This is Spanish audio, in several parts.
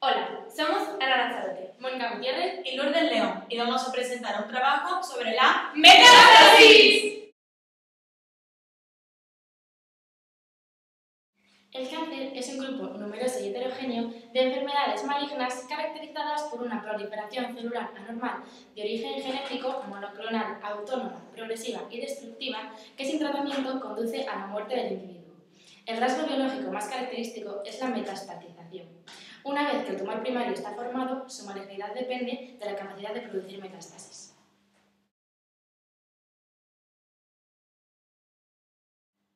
Hola, somos Ana Lanzarote, Mónica Gutiérrez y Lourdes León, y vamos a presentar un trabajo sobre la metástasis. El cáncer es un grupo numeroso y heterogéneo de enfermedades malignas caracterizadas por una proliferación celular anormal de origen genético, monoclonal, autónoma, progresiva y destructiva que sin tratamiento conduce a la muerte del individuo. El rasgo biológico más característico es la metastatización. Una vez que el tumor primario está formado, su malignidad depende de la capacidad de producir metástasis.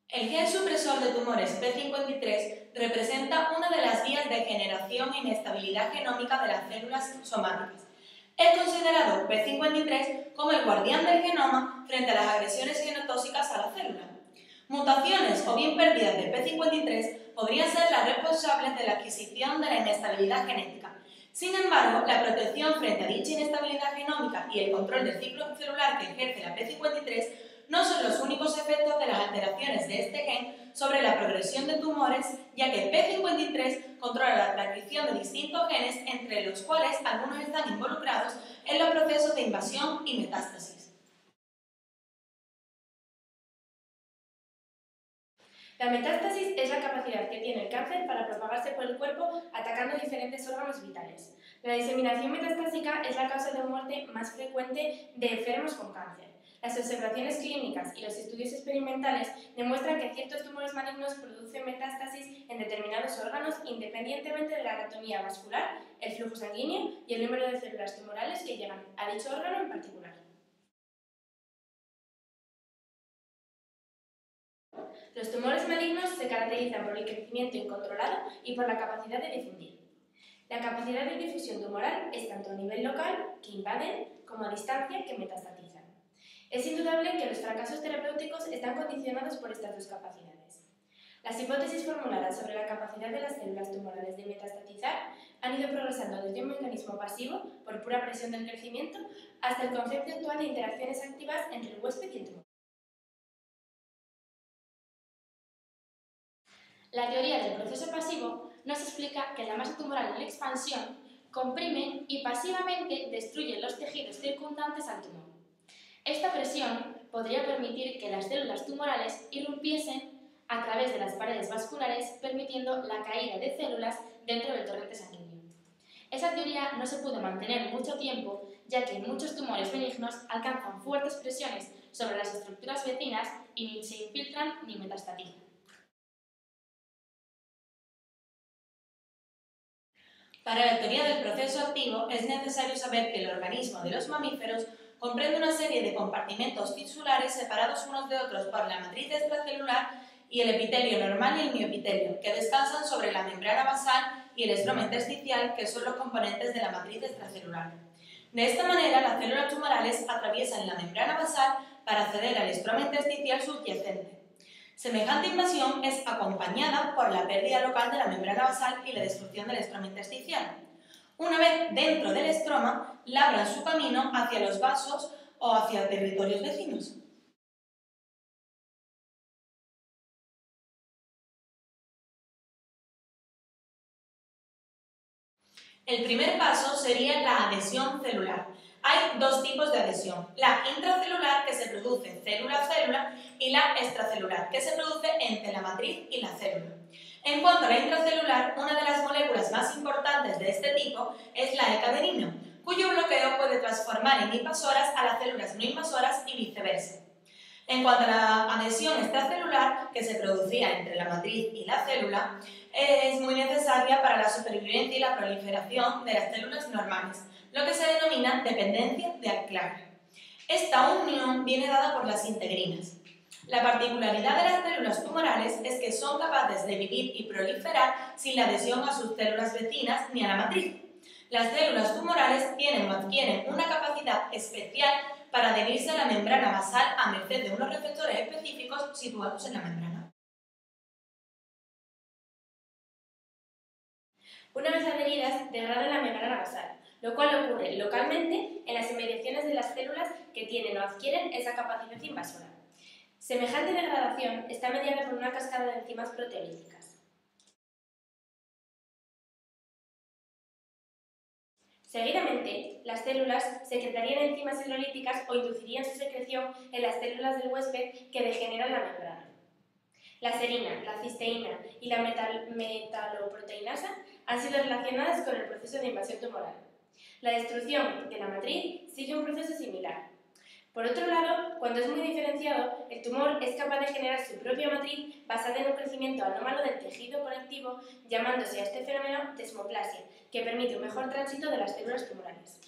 El gen supresor de tumores P53 representa una de las vías de generación e inestabilidad genómica de las células somáticas. Es considerado P53 como el guardián del genoma frente a las agresiones genotóxicas a la célula. Mutaciones o bien pérdidas de P53 podrían ser las responsables de la adquisición de la inestabilidad genética. Sin embargo, la protección frente a dicha inestabilidad genómica y el control del ciclo celular que ejerce la P53 no son los únicos efectos de las alteraciones de este gen sobre la progresión de tumores, ya que P53 controla la transcripción de distintos genes, entre los cuales algunos están involucrados en los procesos de invasión y metástasis. La metástasis es la capacidad que tiene el cáncer para propagarse por el cuerpo atacando diferentes órganos vitales. La diseminación metastásica es la causa de muerte más frecuente de enfermos con cáncer. Las observaciones clínicas y los estudios experimentales demuestran que ciertos tumores malignos producen metástasis en determinados órganos independientemente de la anatomía vascular, el flujo sanguíneo y el número de células tumorales que llegan a dicho órgano en particular. Los tumores malignos se caracterizan por el crecimiento incontrolado y por la capacidad de difundir. La capacidad de difusión tumoral es tanto a nivel local, que invaden, como a distancia, que metastatizan. Es indudable que los fracasos terapéuticos están condicionados por estas dos capacidades. Las hipótesis formuladas sobre la capacidad de las células tumorales de metastatizar han ido progresando desde un mecanismo pasivo, por pura presión del crecimiento, hasta el concepto actual de interacciones activas entre el huésped y el tumor. La teoría del proceso pasivo nos explica que la masa tumoral en expansión comprime y pasivamente destruye los tejidos circundantes al tumor. Esta presión podría permitir que las células tumorales irrumpiesen a través de las paredes vasculares, permitiendo la caída de células dentro del torrente sanguíneo. Esa teoría no se pudo mantener mucho tiempo, ya que muchos tumores benignos alcanzan fuertes presiones sobre las estructuras vecinas y ni se infiltran ni metastatizan. Para la teoría del proceso activo es necesario saber que el organismo de los mamíferos comprende una serie de compartimentos tisulares separados unos de otros por la matriz extracelular y el epitelio normal y el mioepitelio, que descansan sobre la membrana basal y el estroma intersticial, que son los componentes de la matriz extracelular. De esta manera, las células tumorales atraviesan la membrana basal para acceder al estroma intersticial subyacente. Semejante invasión es acompañada por la pérdida local de la membrana basal y la destrucción del estroma intersticial. Una vez dentro del estroma, labran su camino hacia los vasos o hacia territorios vecinos. El primer paso sería la adhesión celular. Hay dos tipos de adhesión, la intracelular, que se produce célula a célula, y la extracelular, que se produce entre la matriz y la célula. En cuanto a la intracelular, una de las moléculas más importantes de este tipo es la E-cadenina, cuyo bloqueo puede transformar en invasoras a las células no invasoras y viceversa. En cuanto a la adhesión extracelular, que se producía entre la matriz y la célula, es muy necesaria para la supervivencia y la proliferación de las células normales, lo que se denomina dependencia de anclaje. Esta unión viene dada por las integrinas. La particularidad de las células tumorales es que son capaces de vivir y proliferar sin la adhesión a sus células vecinas ni a la matriz. Las células tumorales tienen o adquieren una capacidad especial para adherirse a la membrana basal a merced de unos receptores específicos situados en la membrana. Una vez adheridas, degradan la membrana basal, lo cual ocurre localmente en las inmediaciones de las células que tienen o adquieren esa capacidad invasora. Semejante degradación está mediada por una cascada de enzimas proteolíticas. Seguidamente, las células secretarían enzimas hidrolíticas o inducirían su secreción en las células del huésped que degeneran la membrana. La serina, la cisteína y la metaloproteinasa han sido relacionadas con el proceso de invasión tumoral. La destrucción de la matriz sigue un proceso similar. Por otro lado, cuando es muy diferenciado, el tumor es capaz de generar su propia matriz basada en un crecimiento anómalo del tejido conectivo, llamándose a este fenómeno desmoplasia, que permite un mejor tránsito de las células tumorales.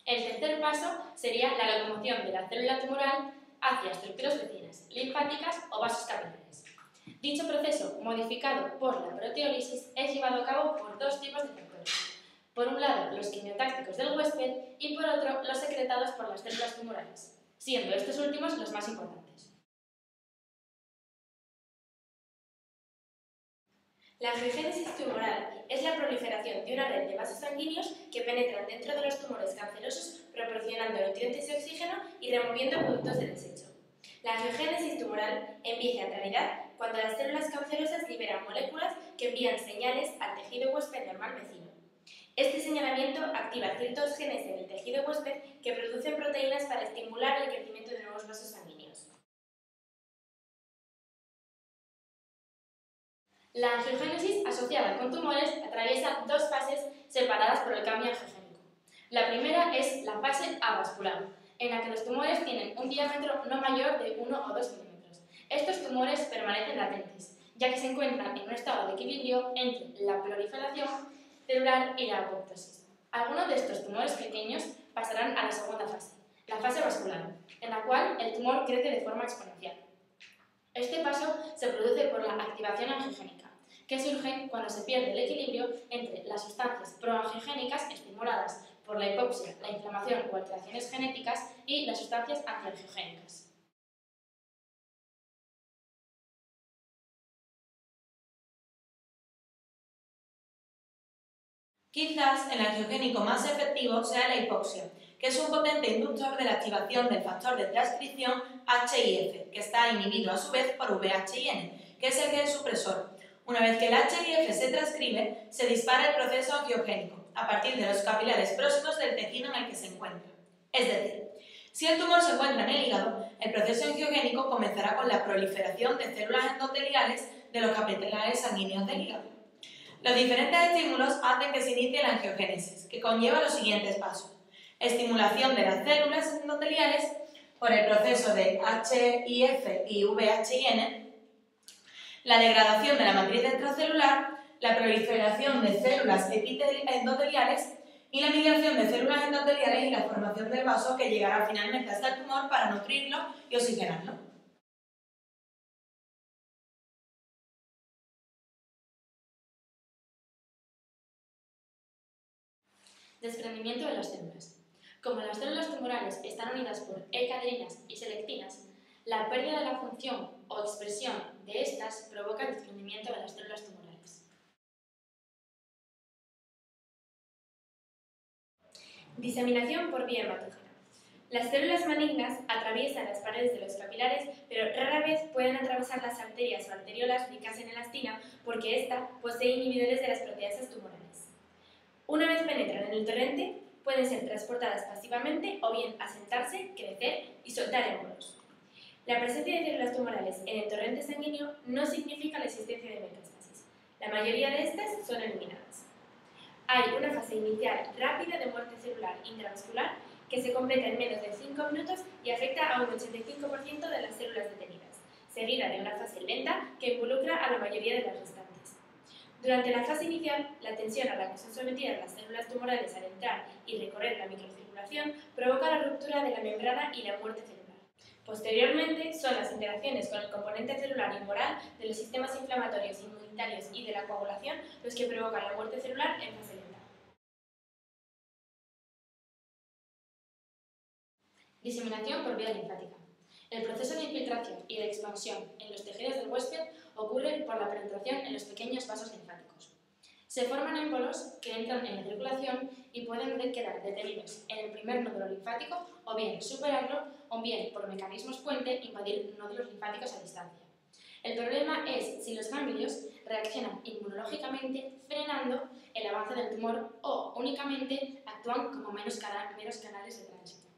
El tercer paso sería la locomoción de la célula tumoral hacia estructuras vecinas, linfáticas o vasos capilares. Dicho proceso, modificado por la proteólisis, es llevado a cabo por dos tipos de factores. Por un lado, los quimiotácticos del huésped y por otro, los secretados por las células tumorales, siendo estos últimos los más importantes. La angiogénesis tumoral es la proliferación de una red de vasos sanguíneos que penetran dentro de los tumores cancerosos proporcionando nutrientes y oxígeno y removiendo productos de desecho. La angiogénesis tumoral empieza en realidad cuando las células cancerosas liberan moléculas que envían señales al tejido huésped normal vecino. Este señalamiento activa ciertos genes en el tejido huésped que producen proteínas para estimular el crecimiento de nuevos vasos sanguíneos. La angiogénesis asociada con tumores atraviesa dos fases separadas por el cambio angiogénico. La primera es la fase avascular, en la que los tumores tienen un diámetro no mayor de 1 o 2 milímetros. Estos tumores permanecen latentes, ya que se encuentran en un estado de equilibrio entre la proliferación celular y la apoptosis. Algunos de estos tumores pequeños pasarán a la segunda fase, la fase vascular, en la cual el tumor crece de forma exponencial. Este paso se produce por la activación angiogénica, que surge cuando se pierde el equilibrio entre las sustancias proangiogénicas estimuladas por la hipoxia, la inflamación o alteraciones genéticas y las sustancias antiangiogénicas. Quizás el angiogénico más efectivo sea la hipoxia, que es un potente inductor de la activación del factor de transcripción HIF, que está inhibido a su vez por VHIN, que es el gen supresor. Una vez que el HIF se transcribe, se dispara el proceso angiogénico, a partir de los capilares próximos del tejido en el que se encuentra. Es decir, si el tumor se encuentra en el hígado, el proceso angiogénico comenzará con la proliferación de células endoteliales de los capilares sanguíneos del hígado. Los diferentes estímulos hacen que se inicie la angiogénesis, que conlleva los siguientes pasos. Estimulación de las células endoteliales por el proceso de HIF y VHIN, la degradación de la matriz extracelular, la proliferación de células endoteliales y la migración de células endoteliales y la formación del vaso que llegará finalmente hasta el tumor para nutrirlo y oxigenarlo. Desprendimiento de las células. Como las células tumorales están unidas por E-cadeninas y selectinas, la pérdida de la función o expresión de estas provoca el desprendimiento de las células tumorales. Diseminación por vía hematógena. Las células malignas atraviesan las paredes de los capilares, pero rara vez pueden atravesar las arterias o arteriolas ricas en elastina porque ésta posee inhibidores de las proteasas tumorales. Una vez penetran en el torrente, pueden ser transportadas pasivamente o bien asentarse, crecer y soltar émbolos. La presencia de células tumorales en el torrente sanguíneo no significa la existencia de metástasis. La mayoría de estas son eliminadas. Hay una fase inicial rápida de muerte celular intravascular que se completa en menos de 5 minutos y afecta a un 85% de las células detenidas, seguida de una fase lenta que involucra a la mayoría de las restantes. Durante la fase inicial, la tensión a la que son sometidas las células tumorales al entrar y recorrer la microcirculación provoca la ruptura de la membrana y la muerte celular. Posteriormente, son las interacciones con el componente celular y humoral de los sistemas inflamatorios, inmunitarios y de la coagulación los que provocan la muerte celular en fase lenta. Diseminación por vía linfática. El proceso de infiltración y de expansión en los tejidos del huésped ocurre por la penetración en los pequeños vasos linfáticos. Se forman émbolos que entran en la circulación y pueden quedar detenidos en el primer nódulo linfático o bien superarlo o bien, por mecanismos puente, invadir nódulos linfáticos a distancia. El problema es si los ganglios reaccionan inmunológicamente frenando el avance del tumor o únicamente actúan como meros canales de tránsito.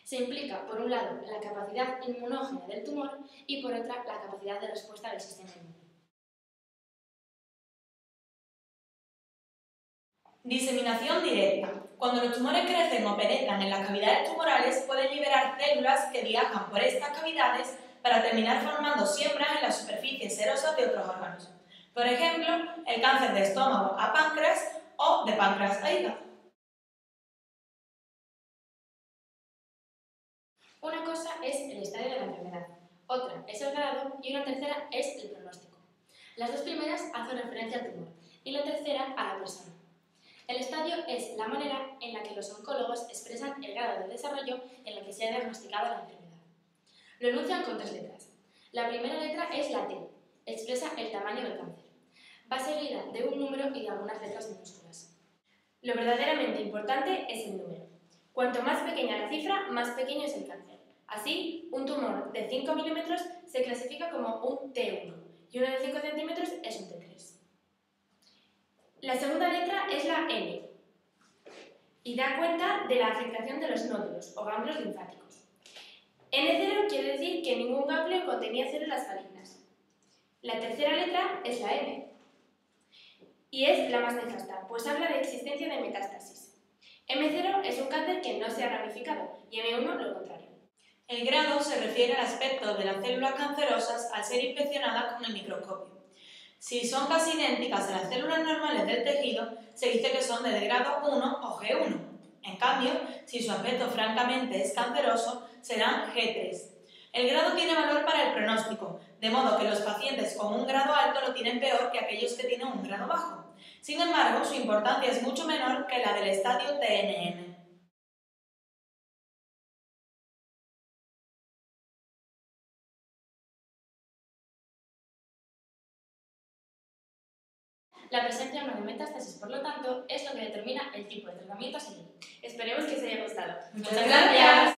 Se implica, por un lado, la capacidad inmunógena del tumor y, por otra, la capacidad de respuesta del sistema inmune. Diseminación directa. Cuando los tumores crecen o penetran en las cavidades tumorales, pueden liberar células que viajan por estas cavidades para terminar formando siembras en las superficies serosas de otros órganos. Por ejemplo, el cáncer de estómago a páncreas o de páncreas a hígado. Una cosa es el estadio de la enfermedad, otra es el grado y una tercera es el pronóstico. Las dos primeras hacen referencia al tumor y la tercera a la persona. El estadio es la manera en la que los oncólogos expresan el grado de desarrollo en el que se ha diagnosticado la enfermedad. Lo enuncian con 3 letras. La primera letra es la T, expresa el tamaño del cáncer. Va seguida de un número y de algunas letras minúsculas. Lo verdaderamente importante es el número. Cuanto más pequeña la cifra, más pequeño es el cáncer. Así, un tumor de 5 milímetros se clasifica como un T1 y uno de 5 centímetros es un T3. La segunda letra es la N y da cuenta de la afectación de los nódulos o ganglios linfáticos. N0 quiere decir que ningún ganglio contenía células malignas. La tercera letra es la M y es la más nefasta, pues habla de existencia de metástasis. M0 es un cáncer que no se ha ramificado y M1 lo contrario. El grado se refiere al aspecto de las células cancerosas al ser inspeccionadas con el microscopio. Si son casi idénticas a las células normales del tejido, se dice que son de grado 1 o G1. En cambio, si su aspecto francamente es canceroso, serán G3. El grado tiene valor para el pronóstico, de modo que los pacientes con un grado alto lo tienen peor que aquellos que tienen un grado bajo. Sin embargo, su importancia es mucho menor que la del estadio TNM. La presencia o no de metástasis, por lo tanto, es lo que determina el tipo de tratamiento a seguir. Esperemos que os haya gustado. Muchas gracias.